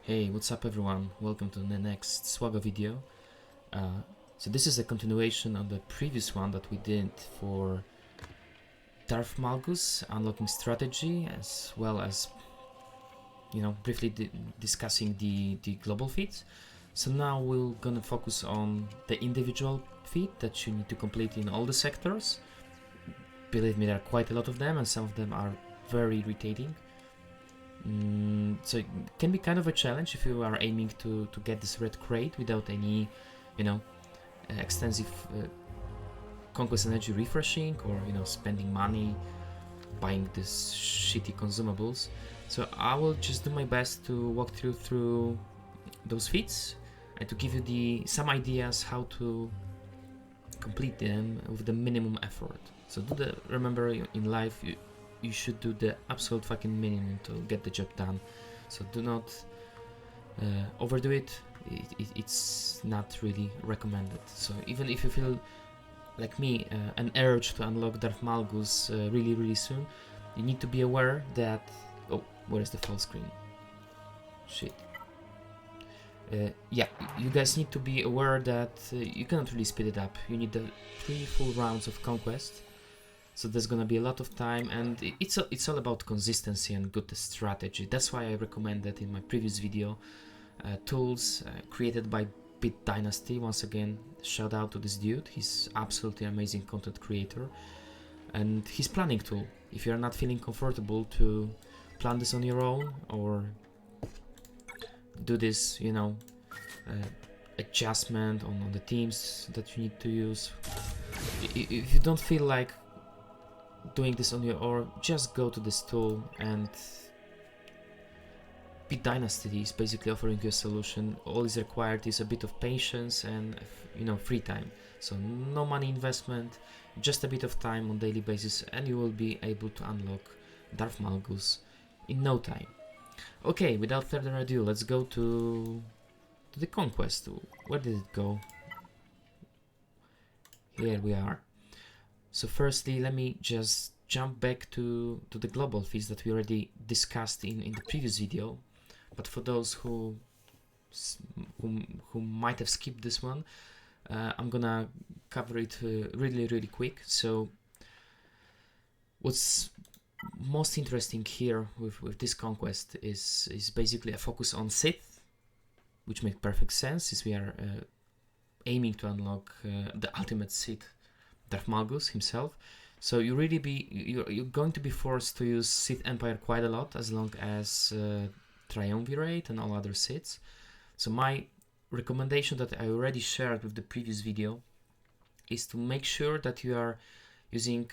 Hey, what's up everyone? Welcome to the next SWGoH video. So this is a continuation of the previous one that we did for Darth Malgus unlocking strategy, as well as briefly discussing the global feats. So now we're gonna focus on the individual feat that you need to complete in all the sectors. Believe me, there are quite a lot of them, and some of them are very irritating. So it can be kind of a challenge if you are aiming to get this red crate without any, extensive conquest energy refreshing, or spending money buying these shitty consumables. So I will just do my best to walk through those feats and to give you some ideas how to complete them with the minimum effort. So remember, in life you should do the absolute fucking minimum to get the job done. So do not overdo it. It's not really recommended. So even if you feel like me, an urge to unlock Darth Malgus really soon, you need to be aware that... Oh, where is the full screen? Shit. Yeah, you guys need to be aware that you cannot really speed it up. You need the 3 full rounds of conquest. So there's gonna be a lot of time, and it's all about consistency and good strategy. That's why I recommended in my previous video tools created by Bit Dynasty. Once again, shout out to this dude. He's absolutely amazing content creator, and his planning tool. If you're not feeling comfortable to plan this on your own, or do this, adjustment on the teams that you need to use, if you don't feel like doing this on your own, just go to this tool, and Bit Dynasty is basically offering you a solution. All is required is a bit of patience and free time. So no money investment, just a bit of time on daily basis, and you will be able to unlock Darth Malgus in no time. Okay, without further ado, let's go to the conquest. Where did it go? Here we are. So firstly, let me just jump back to the global feats that we already discussed in the previous video. But for those who might have skipped this one, I'm gonna cover it really quick. So what's most interesting here with this conquest is basically a focus on Sith, which makes perfect sense, since we are aiming to unlock the ultimate Sith, Darth Malgus himself. So you're going to be forced to use Sith Empire quite a lot, as long as Triumvirate and all other Siths. So my recommendation that I already shared with the previous video is to make sure that you are using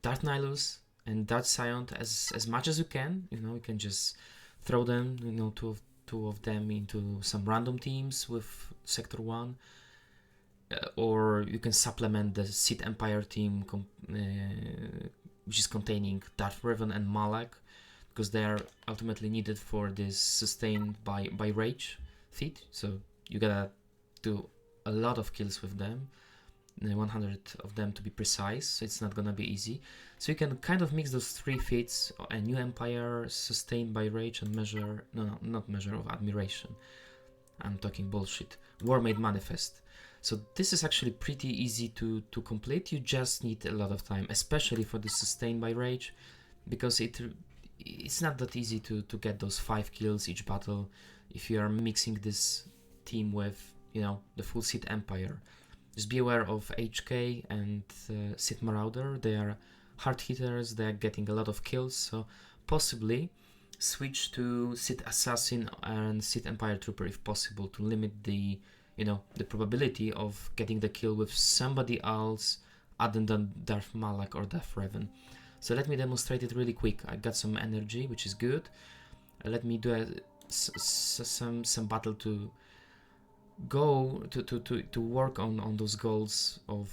Darth Nihilus and Darth Scion as much as you can. You can just throw them, two of them into some random teams with Sector 1. Or you can supplement the Sith Empire team, which is containing Darth Revan and Malak, because they are ultimately needed for this sustained by rage feat. So you gotta do a lot of kills with them, 100 of them to be precise. So it's not gonna be easy. So you can kind of mix those 3 feats: a new Empire, sustained by rage, and not measure of admiration. I'm talking bullshit. War Made Manifest. So this is actually pretty easy to complete. You just need a lot of time, especially for the sustained by rage, because it's not that easy to get those 5 kills each battle if you are mixing this team with the full Sith Empire. Just be aware of HK and Sith Marauder. They are hard hitters. They are getting a lot of kills, so possibly switch to Sith Assassin and Sith Empire Trooper if possible, to limit the probability of getting the kill with somebody else other than Darth Malak or Darth Revan. So let me demonstrate it really quick. I got some energy, which is good. Let me do some battle to go to work on those goals of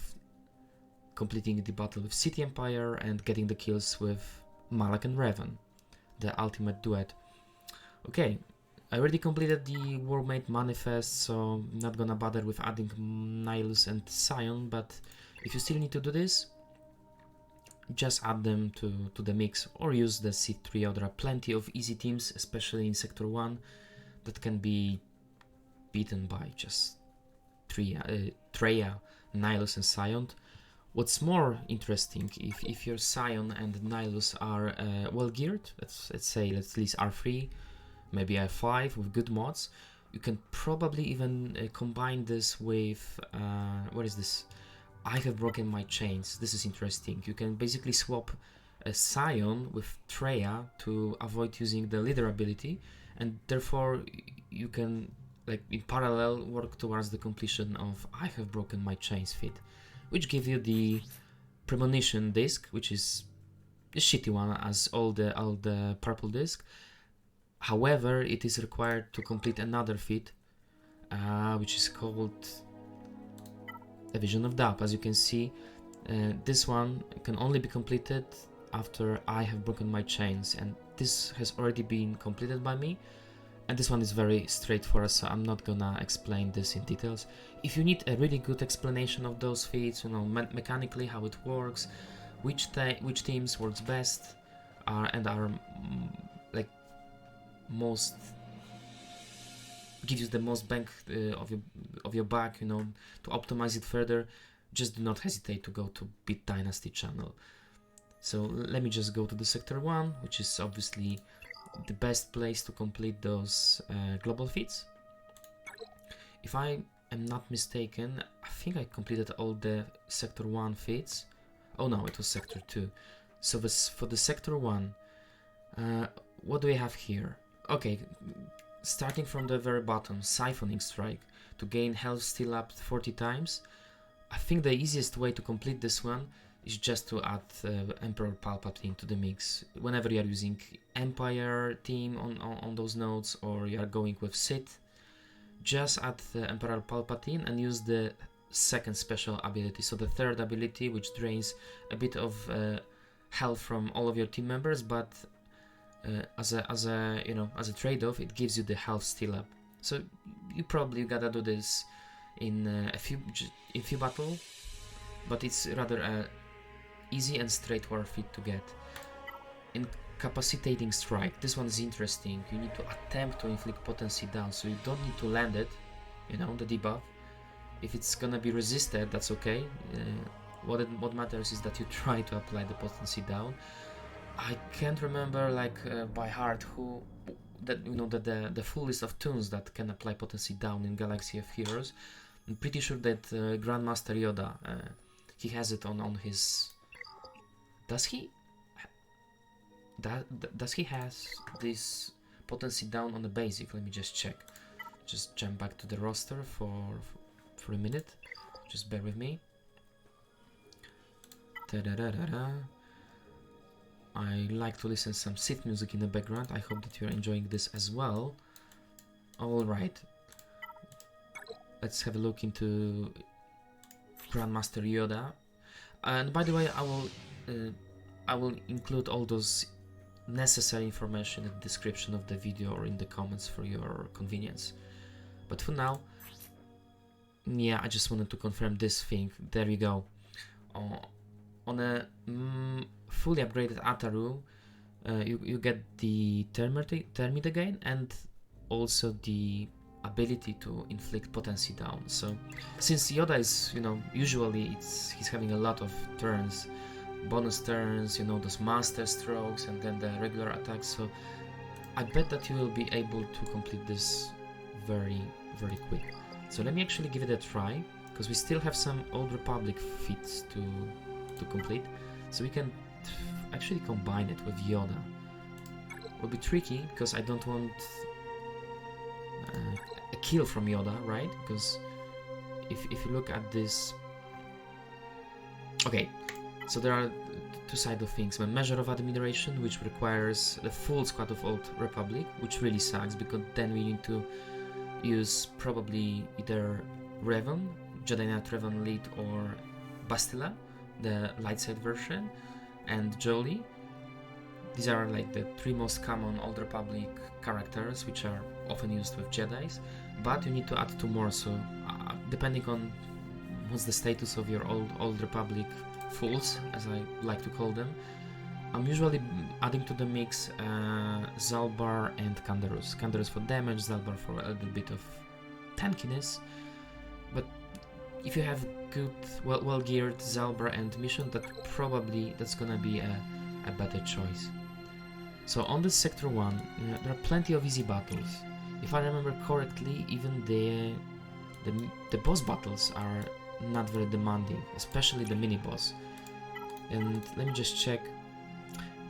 completing the battle with City Empire and getting the kills with Malak and Revan, the ultimate duet. Okay, I already completed the War Made Manifest, so I'm not gonna bother with adding Nihilus and Scion, but if you still need to do this, just add them to the mix or use the Sith trio. There are plenty of easy teams, especially in Sector 1, that can be beaten by just Treya, Nihilus and Scion. What's more interesting, if your Scion and Nihilus are well geared, let's say at least R3, maybe R5 with good mods, you can probably even combine this with, what is this? I have broken my chains. This is interesting. You can basically swap a Scion with Treya to avoid using the leader ability, and therefore you can, like, in parallel work towards the completion of I have broken my chains feat, which give you the premonition disc, which is a shitty one as all the purple disc. However, it is required to complete another feat, which is called a Vision of Dap. As you can see, this one can only be completed after I have broken my chains, and this has already been completed by me. And this one is very straightforward, so I'm not gonna explain this in details. If you need a really good explanation of those feats, you know, mechanically how it works, which teams works best, like most gives you the most bang of your buck, you know, to optimize it further, just do not hesitate to go to Bit Dynasty channel. So let me just go to the Sector 1, which is obviously the best place to complete those global feats. If I am not mistaken, I think I completed all the Sector 1 feats. Oh no, it was Sector 2. So for the Sector 1, what do we have here? Okay, starting from the very bottom, Siphoning Strike, to gain health steal up 40 times. I think the easiest way to complete this one is just to add Emperor Palpatine to the mix. Whenever you are using Empire team on those nodes, or you are going with Sith, just add the Emperor Palpatine and use the second special ability. So the third ability, which drains a bit of health from all of your team members, but as a trade-off, it gives you the health steal up. So you probably gotta do this in a few battles, but it's rather easy and straightforward feat to get. Incapacitating Strike. This one is interesting. You need to attempt to inflict potency down, so you don't need to land it, you know, the debuff. If it's gonna be resisted, that's okay. What matters is that you try to apply the potency down. I can't remember by heart the full list of tunes that can apply potency down in Galaxy of Heroes. I'm pretty sure that Grandmaster Yoda, he has it on his. Does he? Does he has this potency down on the basic? Let me just check. Just jump back to the roster for a minute. Just bear with me. Da-da-da-da-da. I like to listen some Sith music in the background. I hope that you're enjoying this as well. Alright. Let's have a look into Grandmaster Yoda. And by the way, I will include all those necessary information in the description of the video or in the comments for your convenience. But for now, yeah, I just wanted to confirm this thing. There you go. On a fully upgraded Ataru, you get the Termite again, and also the ability to inflict potency down. So since Yoda is, you know, usually he's having a lot of turns, bonus turns, you know, those master strokes and then the regular attacks, so I bet that you will be able to complete this very, very quick. So let me actually give it a try, because we still have some Old Republic feats to complete, so we can actually combine it with Yoda. Will be tricky because I don't want a kill from Yoda, right? Because if you look at this, okay, so there are two sides of things. A Measure of Admiration, which requires the full squad of Old Republic, which really sucks because then we need to use probably either Revan, Jedi Knight Revan Lead, or Bastila, the light side version, and Jolie. These are like the three most common Old Republic characters, which are often used with Jedis, but you need to add two more, so depending on what's the status of your Old Republic fools, as I like to call them. I'm usually adding to the mix Zalbar and Kandarus. Kandarus for damage, Zalbar for a little bit of tankiness. But if you have good, well-geared Zalbar and Mission, that's gonna be a better choice. So on this Sector 1, there are plenty of easy battles. If I remember correctly, even the boss battles are not very demanding, especially the mini-boss. And let me just check.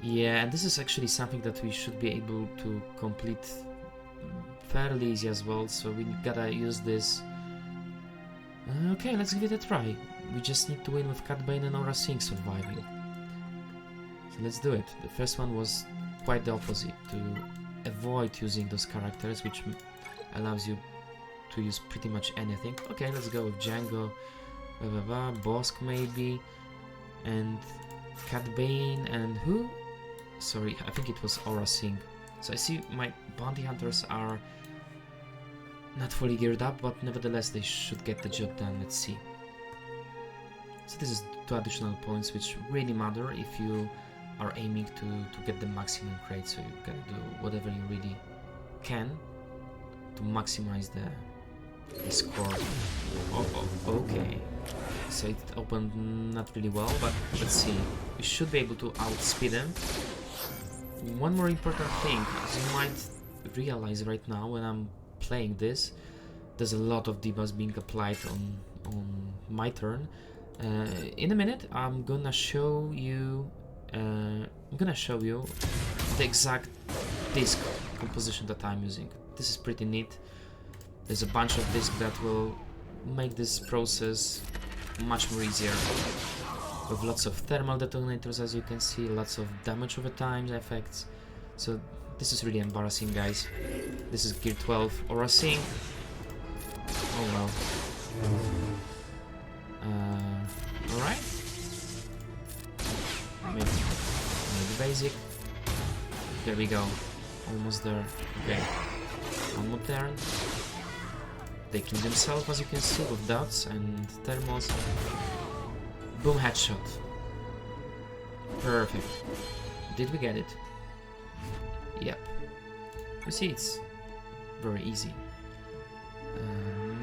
Yeah, and this is actually something that we should be able to complete fairly easy as well, so we gotta use this. Okay, let's give it a try. We just need to win with Cat Bane and Aura Singh surviving. So let's do it. The first one was quite the opposite, to avoid using those characters, which allows you to use pretty much anything. Okay, let's go with Django, Bosk maybe, and Cat Bane, and who? Sorry, I think it was Aura Singh. So I see my bounty hunters are not fully geared up, but nevertheless they should get the job done. Let's see. So this is 2 additional points which really matter if you are aiming to get the maximum crate, so you can do whatever you really can to maximize the score. Okay. So it opened not really well, but let's see. We should be able to outspeed them. One more important thing, as you might realize right now when I'm playing this, there's a lot of debuffs being applied on my turn. In a minute, I'm gonna show you the exact disc composition that I'm using. This is pretty neat. There's a bunch of discs that will make this process much more easier. With lots of thermal detonators, as you can see, lots of damage over time effects. So this is really embarrassing, guys. This is Gear 12 Aura Singh. Oh well. Alright. Maybe basic. There we go. Almost there. Okay. One more turn. They kill themselves, as you can see, with dots and thermals. Boom, headshot. Perfect. Did we get it? Yep. You see, it's very easy.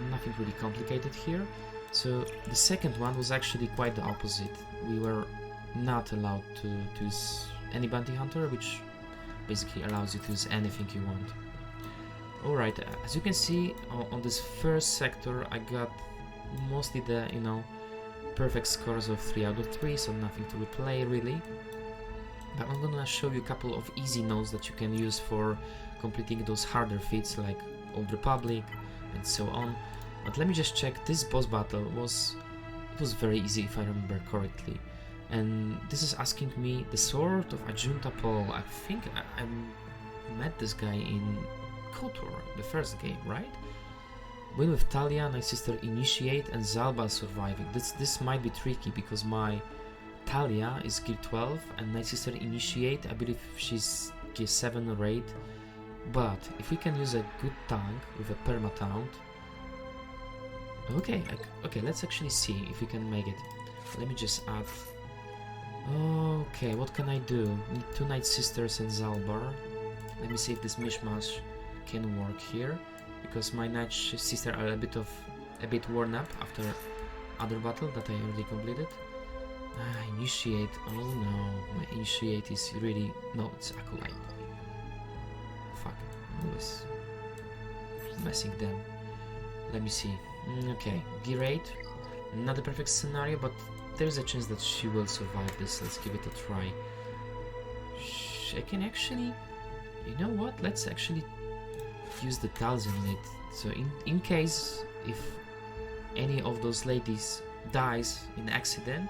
Nothing really complicated here. So the second one was actually quite the opposite. We were not allowed to use any bounty hunter, which basically allows you to use anything you want. Alright, as you can see on this first sector I got mostly the, perfect scores of 3 out of 3, so nothing to replay really. But I'm gonna show you a couple of easy nodes that you can use for completing those harder feats like Old Republic and so on. But let me just check. This boss battle was very easy if I remember correctly. And this is asking me the Sword of Ajunta Paul. I think I met this guy in KOTOR, the first game, right? Win with Talia, Night Sister Initiate, and Zalba surviving. This might be tricky because my Talia is Gear 12 and Night Sister Initiate, I believe she's Gear 7 or 8. But if we can use a good tank with a perma taunt. Okay, let's actually see if we can make it. Let me just add. Okay, what can I do? Need 2 Night Sisters and Zalbar. Let me see if this mishmash can work here, because my Night Sister are a bit worn up after other battle that I already completed. Initiate. Oh no, my Initiate is really it's Acolyte. Fuck, I was messing them. Let me see. Okay, Gear 8. Not a perfect scenario, but there's a chance that she will survive this. Let's give it a try. I can actually, you know what? Let's actually use the Talzin on it. So in case if any of those ladies dies in accident,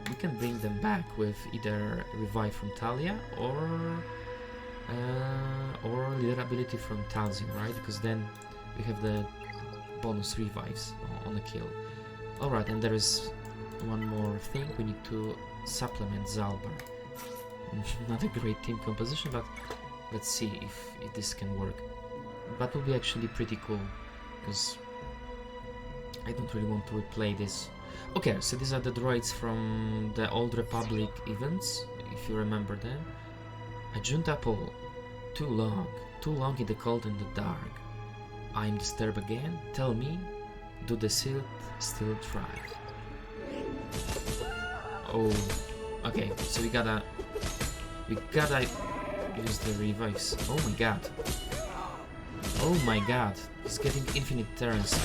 we can bring them back with either revive from Talia or leader ability from Talzin, right? Because then we have the bonus revives on a kill. Alright, and there is one more thing. We need to supplement Zalbar. Not a great team composition, but let's see if this can work. That will be actually pretty cool, because I don't really want to replay this. Okay, so these are the droids from the Old Republic events, if you remember them. A Junta Pole. Too long in the cold and the dark. I am disturbed again. Tell me, do the Sith still thrive? Oh, okay. So we gotta use the revives. Oh my god. Oh my god. He's getting infinite turns.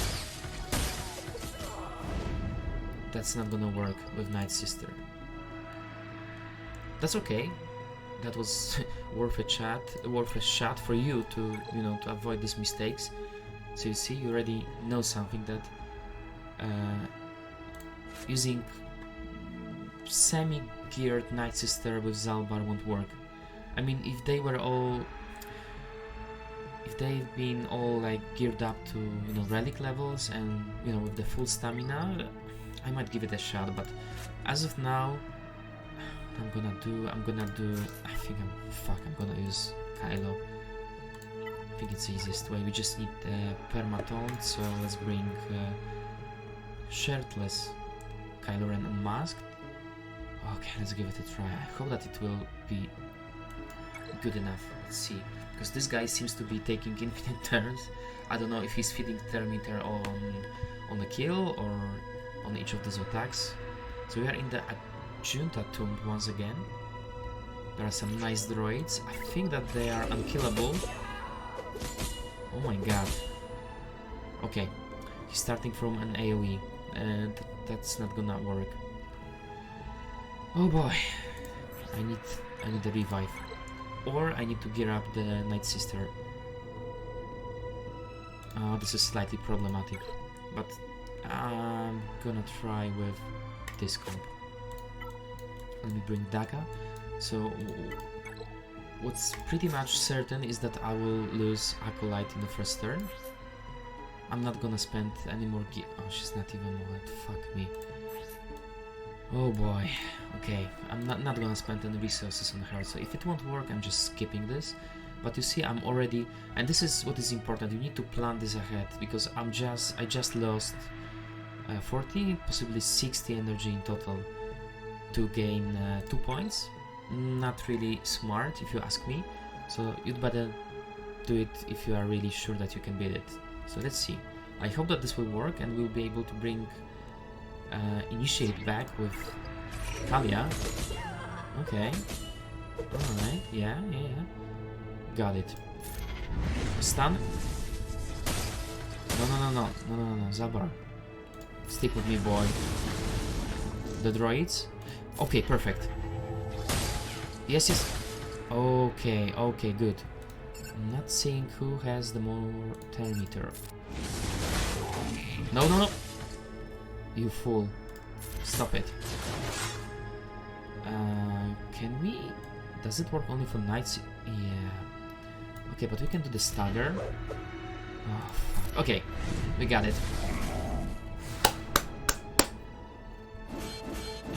That's not gonna work with Night Sister. That's okay. That was worth a shot for you to, you know, to avoid these mistakes. So you see, you already know something that using semi-geared Night Sister with Zalbar won't work. I mean, if they've been all like geared up to, you know, relic levels and, you know, with the full stamina, I might give it a shot. But as of now, I'm gonna do. I think I'm gonna use Kylo. I think it's the easiest way. We just need Permaton, so let's bring Shirtless Kylo Ren Unmasked. Okay, let's give it a try. I hope that it will be good enough. Let's see, because this guy seems to be taking infinite turns. I don't know if he's feeding Thermometer on the kill or on each of these attacks. So we are in the Junta Tomb once again. There are some nice droids. I think that they are unkillable. Oh my god. Okay, he's starting from an AoE, and that's not gonna work. Oh boy, I need a revive, or I need to gear up the Night Sister. This is slightly problematic, but I'm gonna try with this comp. Let me bring Daka. So what's pretty much certain is that I will lose Acolyte in the first turn. I'm not gonna spend any more oh, she's not even moved. Fuck me. Oh boy. Okay, I'm not gonna spend any resources on her, so if it won't work, I'm just skipping this. But you see, I'm already, and this is what is important, you need to plan this ahead, because I just lost 40, possibly 60 energy in total to gain 2 points. Not really smart, if you ask me, so you'd better do it if you are really sure that you can beat it. So let's see. I hope that this will work and we'll be able to bring Initiate back with Kalia. Okay. Alright, yeah. Got it. Stun? No, Zabar. Stick with me, boy. The droids? Okay, perfect. Yes. Okay, good. I'm not seeing who has the more Thermometer. No. You fool. Stop it. Can we... Does it work only for knights? Yeah. Okay, but we can do the stagger. Oh, fuck. Okay, we got it.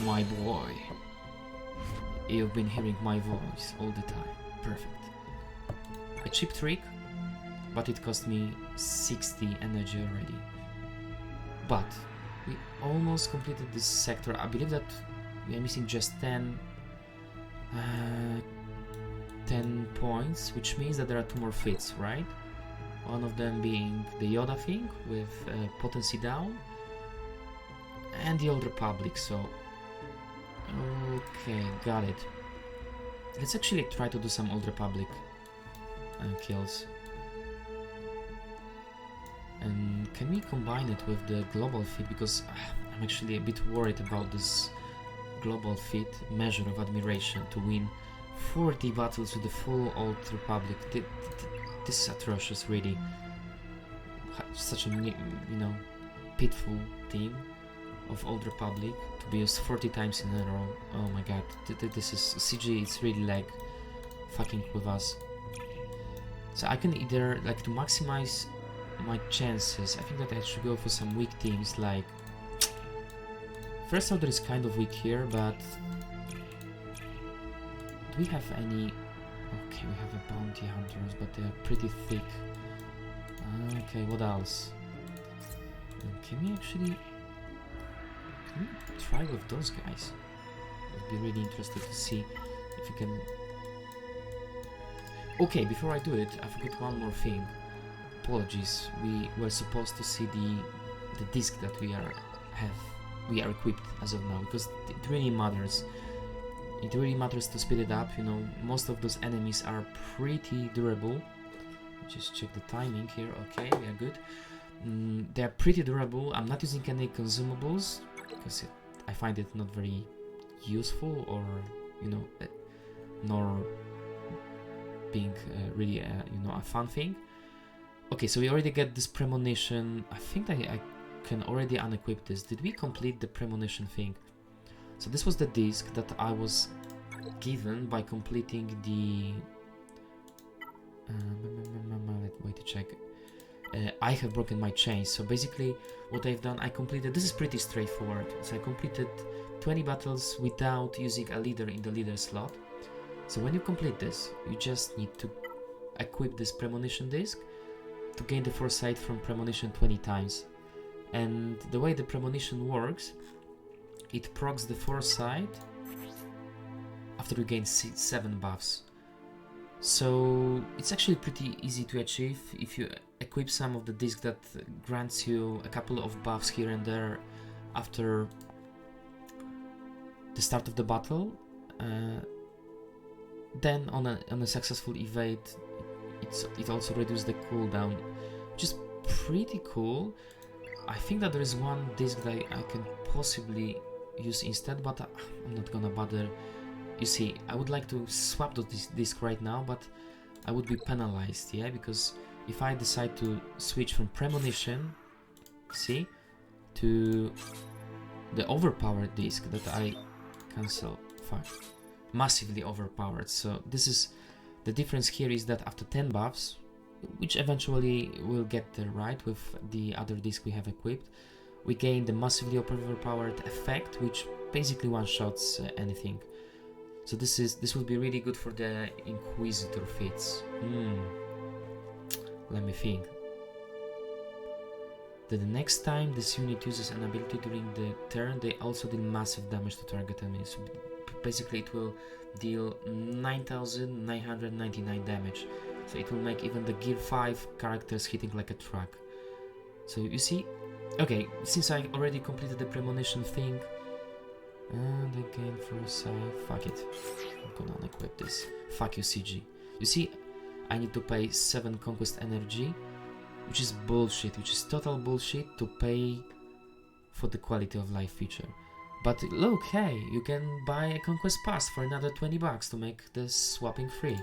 My boy. You've been hearing my voice all the time. Perfect. A cheap trick, but it cost me 60 energy already. But we almost completed this sector. I believe that we are missing just 10 points, which means that there are 2 more Feats, right? One of them being the Yoda thing with potency down, and the Old Republic, so... Okay, got it. Let's actually try to do some Old Republic kills. And can we combine it with the global feat, because I'm actually a bit worried about this global feat, Measure of Admiration, to win 40 battles with the full Old Republic. This is atrocious, really. Such a, you know, pitiful team of Old Republic to be used 40 times in a row. Oh my god, this is CG. It's really like fucking with us. So I can either, like, to maximize my chances, I think that I should go for some weak teams. Like, First Order is kind of weak here, but do we have any? Okay, we have a Bounty Hunters, but they're pretty thick. Okay, what else? Can we actually Try with those guys. I'd be really interested to see if you can. Okay, before I do it, I forgot one more thing. Apologies. We were supposed to see the disc that we are equipped as of now, because it really matters. It really matters to speed it up. You know, most of those enemies are pretty durable. Just check the timing here. Okay, we are good. They are pretty durable. I'm not using any consumables because I find it not very useful, or you know, nor being really a fun thing. Okay, so we already get this premonition. I think that I can already unequip this. Did we complete the premonition thing? So this was the disc that I was given by completing the wait to check. I have broken my chains. So basically what I've done, I completed, this is pretty straightforward. So I completed 20 battles without using a leader in the leader slot. So when you complete this, you just need to equip this premonition disc to gain the foresight from premonition 20 times. And the way the premonition works, it procs the foresight after you gain 7 buffs. So it's actually pretty easy to achieve if you equip some of the disc that grants you a couple of buffs here and there after the start of the battle. Then on a successful evade, it also reduces the cooldown, which is pretty cool. I think that there is one disc that I can possibly use instead, but I'm not gonna bother. You see, I would like to swap this disc right now, but I would be penalized, yeah, because if I decide to switch from premonition, see, to the overpowered disc that I cancel, fuck, massively overpowered. So this is the difference here, is that after 10 buffs, which eventually we'll get there, right, with the other disc we have equipped, we gain the massively overpowered effect, which basically one-shots anything. So this will be really good for the Inquisitor Feats. Let me think. That the next time this unit uses an ability during the turn, they also deal massive damage to target enemies. So basically it will deal 9,999 damage. So it will make even the Gear 5 characters hitting like a truck. So you see, okay, since I already completed the premonition thing, and again foresight, fuck it, I'm gonna unequip this. Fuck you, CG. You see, I need to pay 7 conquest energy, which is bullshit, which is total bullshit to pay for the quality of life feature. But look, hey, you can buy a conquest pass for another 20 bucks to make the swapping free.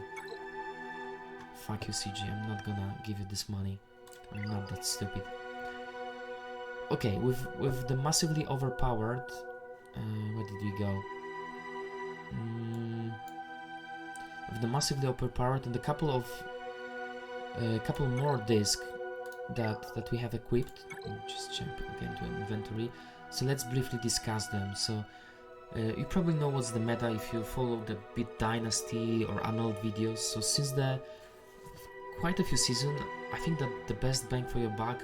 Fuck you, CG, I'm not gonna give you this money. I'm not that stupid. Okay, with the massively overpowered, where did we go? With the massively overpowered and a couple more discs that we have equipped. Just jump again to inventory. So let's briefly discuss them. So you probably know what's the meta if you follow the Bit Dynasty or Untitled videos. So since the quite a few seasons, I think that the best bang for your buck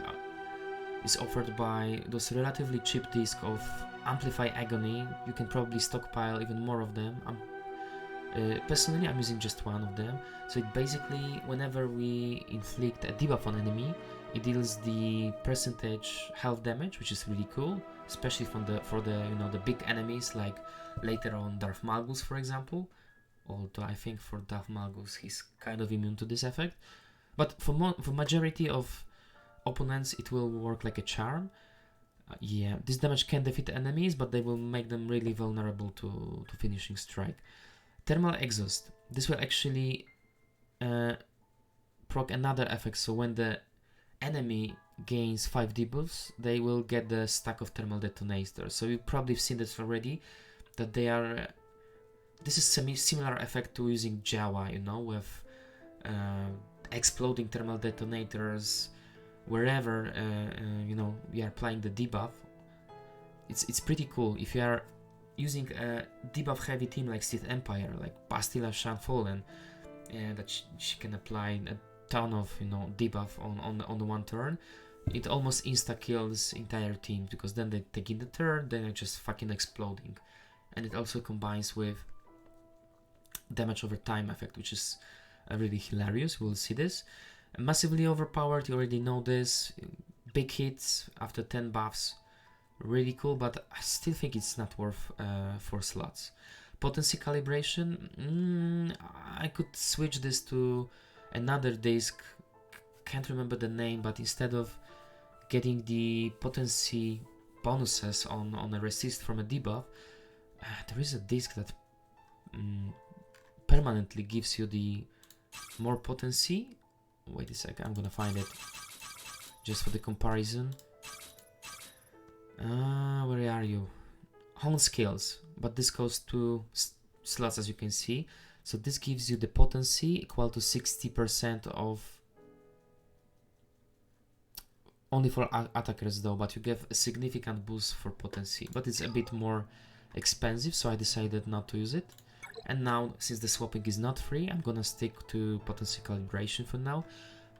is offered by those relatively cheap discs of Amplify Agony. You can probably stockpile even more of them. Personally, I'm using just one of them. So it basically, whenever we inflict a debuff on enemy, it deals the percentage health damage, which is really cool, especially for the big enemies, like later on Darth Malgus, for example. Although I think for Darth Malgus he's kind of immune to this effect, but for majority of opponents it will work like a charm. Yeah, this damage can defeat enemies, but they will make them really vulnerable to finishing strike. Thermal Exhaust. This will actually proc another effect, so when the enemy gains 5 debuffs, they will get the stack of thermal detonators. So you've probably seen this already, that they are... this is similar effect to using Jawa, you know, with exploding thermal detonators wherever we are applying the debuff. It's pretty cool. If you are using a debuff heavy team like Sith Empire, like Bastila Shanfallen, that she can apply a ton of debuff on the one turn, it almost insta-kills entire team, because then they take in the turn, then they're just fucking exploding. And it also combines with damage over time effect, which is really hilarious. We'll see this. Massively overpowered, you already know this. Big hits after 10 buffs, really cool, but I still think it's not worth 4 slots. Potency calibration, I could switch this to another disc, can't remember the name, but instead of getting the potency bonuses on a resist from a debuff, there is a disc that permanently gives you the more potency. Wait a sec, I'm gonna find it just for the comparison. Where are you? Home skills, but this goes to slots, as you can see. So this gives you the potency equal to 60% of, only for attackers though, but you get a significant boost for potency, but it's a bit more expensive, so I decided not to use it. And now, since the swapping is not free, I'm gonna stick to potency calibration for now.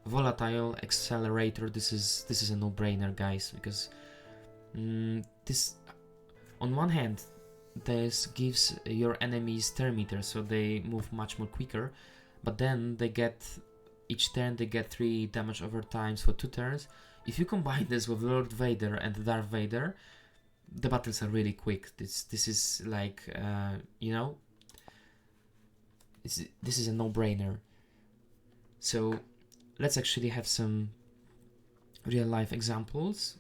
Volatile Accelerator, this is a no-brainer, guys, because this, on one hand, this gives your enemies turn meter, so they move much more quicker, but then they get, each turn they get 3 damage over times for 2 turns. If you combine this with Lord Vader and Darth Vader, the battles are really quick. This is like, you know, this is a no-brainer. So let's actually have some real-life examples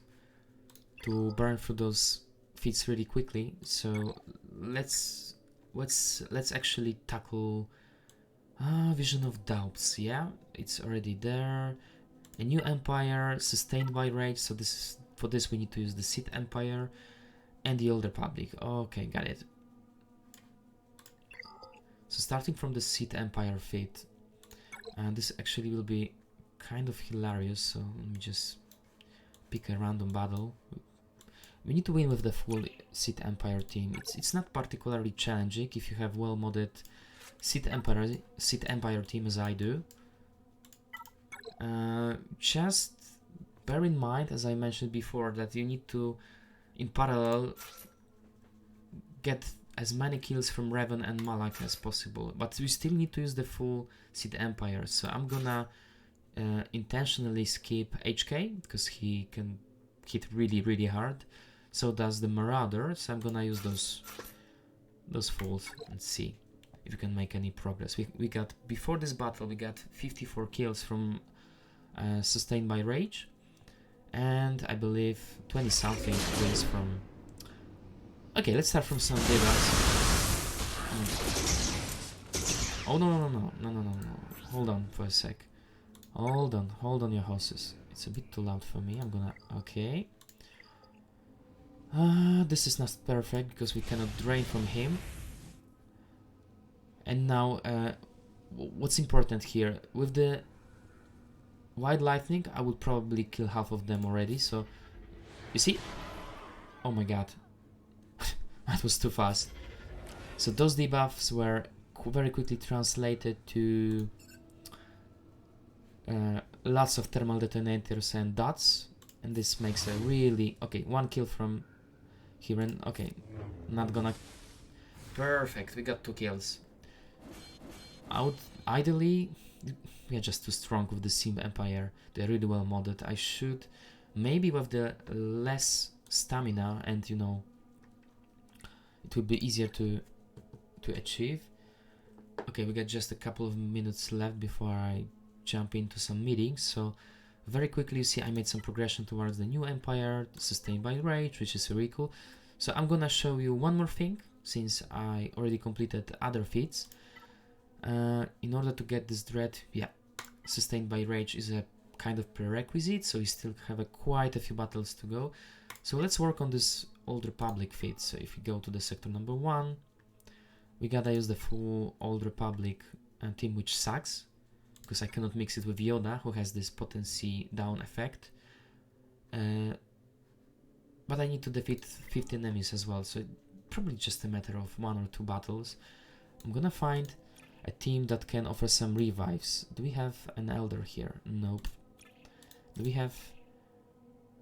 to burn through those feats really quickly. So let's actually tackle Vision of Doubts. Yeah, it's already there. A new empire sustained by rage. So this is, for this we need to use the Sith Empire and the Old Republic. Okay, got it. So starting from the Sith Empire feat, and this actually will be kind of hilarious. So let me just pick a random battle. We need to win with the full Sith Empire team. It's not particularly challenging if you have well modded Sith Empire team, as I do. Just bear in mind, as I mentioned before, that you need to, in parallel, get as many kills from Revan and Malak as possible, but we still need to use the full Sith Empire. So I'm gonna intentionally skip HK, because he can hit really hard. So does the Marauder, so I'm gonna use those fools and see if we can make any progress. We got, before this battle, we got 54 kills from Sustained by Rage, and I believe 20 something kills from... Okay, let's start from some divas. Oh no, hold on for a sec. Hold on your horses. It's a bit too loud for me. I'm gonna... Okay. This is not perfect because we cannot drain from him. And now, what's important here, with the White Lightning, I would probably kill half of them already. So, you see? Oh my god. That was too fast. So those debuffs were very quickly translated to lots of thermal detonators and dots, and this makes a really... Okay, 1 kill from here, and okay, not gonna... Perfect, we got 2 kills. Ideally, we are just too strong with the Sim Empire. They're really well modded. I should, maybe with the less stamina, and you know, it would be easier to achieve. Okay, we got just a couple of minutes left before I jump into some meetings. So very quickly, you see I made some progression towards the new empire, Sustained by Rage, which is really cool. So I'm gonna show you one more thing, since I already completed other feats. In order to get this dread, yeah, Sustained by Rage is a kind of prerequisite, so we still have quite a few battles to go. So let's work on this Old Republic feat. So if we go to the sector number 1, we gotta use the full Old Republic team, which sucks, because I cannot mix it with Yoda, who has this potency down effect. But I need to defeat 50 enemies as well, so probably just a matter of 1 or 2 battles. I'm gonna find a team that can offer some revives. Do we have an Elder here? Nope. Do we have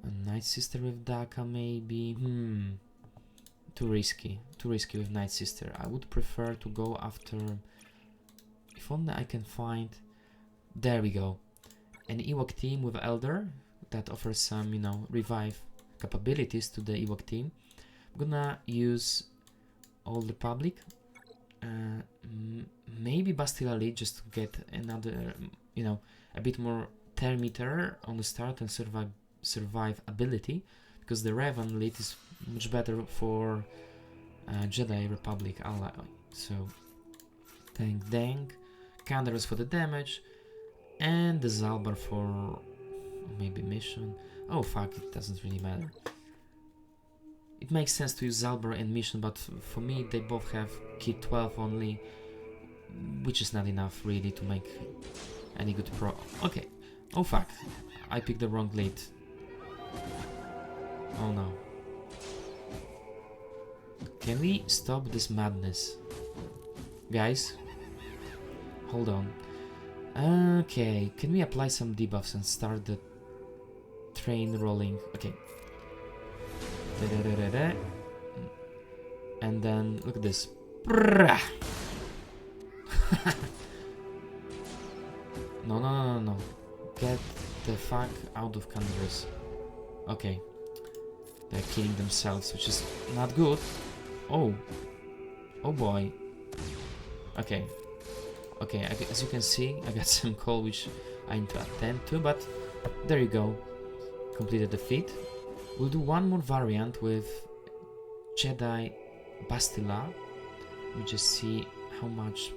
A Night Sister with Daka maybe. Too risky with Night Sister. I would prefer to go after, if only I can find, there we go, an Ewok team with Elder that offers some, you know, revive capabilities to the Ewok team. I'm gonna use Old Republic, maybe Bastila Lead just to get another, you know, a bit more meter on the start and survive ability, because the Raven Lead is much better for Jedi Republic ally. So Dang, Candaros for the damage, and the Zalbar for maybe mission. Oh fuck, it doesn't really matter. It makes sense to use Zalbar and mission, but for me they both have key 12 only, which is not enough really to make any good pro. Okay. Oh fuck, I picked the wrong lead. Oh no. Can we stop this madness? Guys? Hold on. Okay, can we apply some debuffs and start the train rolling? Okay. And then, look at this. No. Get the fuck out of Candaros. Okay. They're killing themselves, which is not good. Oh boy. Okay, as you can see, I got some call which I need to attend to, but there you go. Completed the feat. We'll do one more variant with Jedi Bastila. We just see how much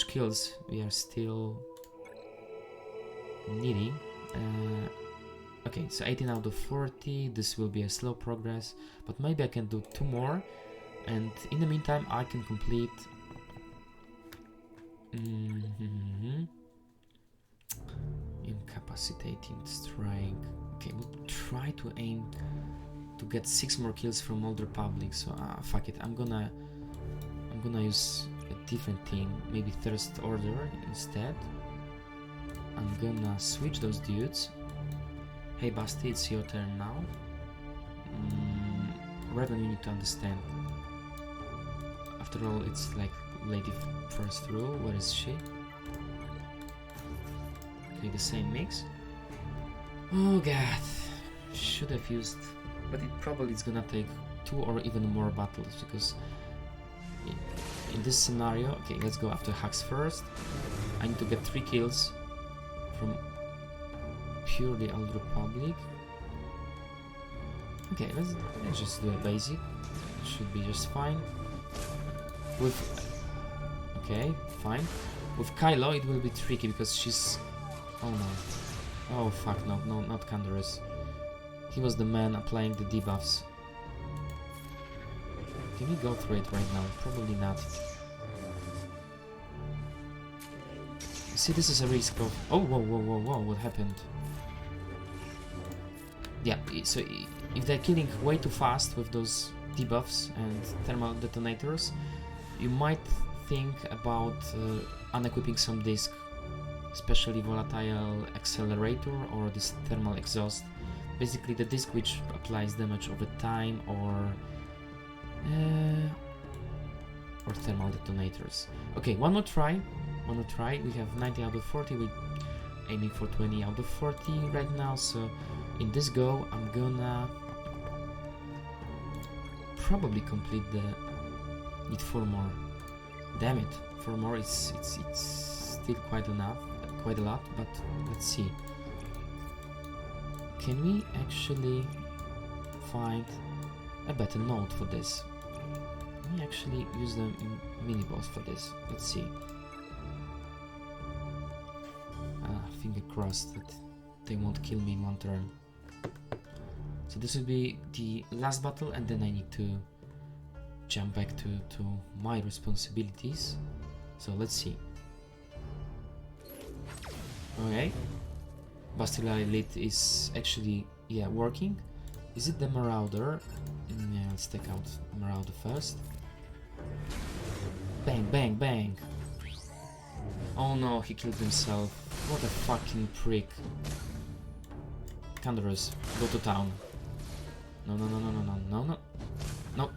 kills we are still needing. Okay, so 18 out of 40, this will be a slow progress, but maybe I can do 2 more, and in the meantime I can complete Incapacitating Strike. Okay, we'll try to aim to get 6 more kills from Old Republic, so fuck it, I'm gonna use a different team, maybe Thirst Order instead. I'm gonna switch those dudes. Hey Basti, it's your turn now. Raven, you need to understand. After all, it's like Lady First Rule. Where is she? Okay, the same mix. Oh god. Should have used... But it probably is gonna take 2 or even more battles, because in this scenario... Okay, let's go after Hux first. I need to get 3 kills from purely Old Republic. Okay, let's just do a basic. It should be just fine. With... Okay, fine. With Kylo it will be tricky because she's... Oh no. Oh fuck, no, not Candaros. He was the man applying the debuffs. Can we go through it right now? Probably not. You see, this is a risk of... Oh, whoa, what happened? Yeah, so if they're killing way too fast with those debuffs and thermal detonators, you might think about unequipping some disc, especially Volatile Accelerator or this Thermal Exhaust. Basically the disc which applies damage over time, or thermal detonators. Okay, one more try. We have 90 out of 40. We're aiming for 20 out of 40 right now, so in this go I'm gonna probably complete the... Need 4 more. Damn it, 4 more it's still quite a lot, but let's see. Can we actually find a better node for this? Can we actually use the mini boss for this? Let's see. Finger crossed that they won't kill me in one turn. So this will be the last battle, and then I need to jump back to my responsibilities. So let's see. Okay. Bastila Elite is actually, yeah, working. Is it the Marauder? Yeah, let's take out Marauder first. Bang, bang, bang. Oh no, he killed himself. What a fucking prick. Canderous, go to town. No, no, no, no, no, no, no, no. No.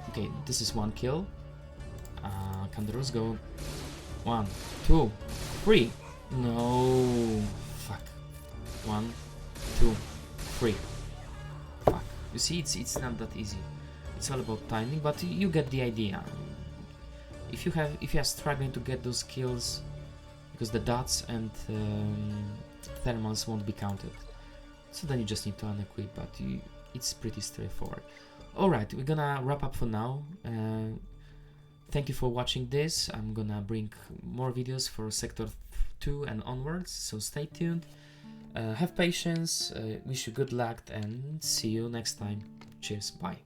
Okay, this is 1 kill. Canderous, go. 1, 2, 3. No. Fuck. 1, 2, 3. Fuck. You see, it's not that easy. It's all about timing, but you get the idea. If you are struggling to get those kills, because the dots and thermals won't be counted, so then you just need to unequip. But it's pretty straightforward. All right, we're gonna wrap up for now. Thank you for watching this. I'm gonna bring more videos for Sector 2 and onwards, so stay tuned. Have patience. Wish you good luck and see you next time. Cheers. Bye.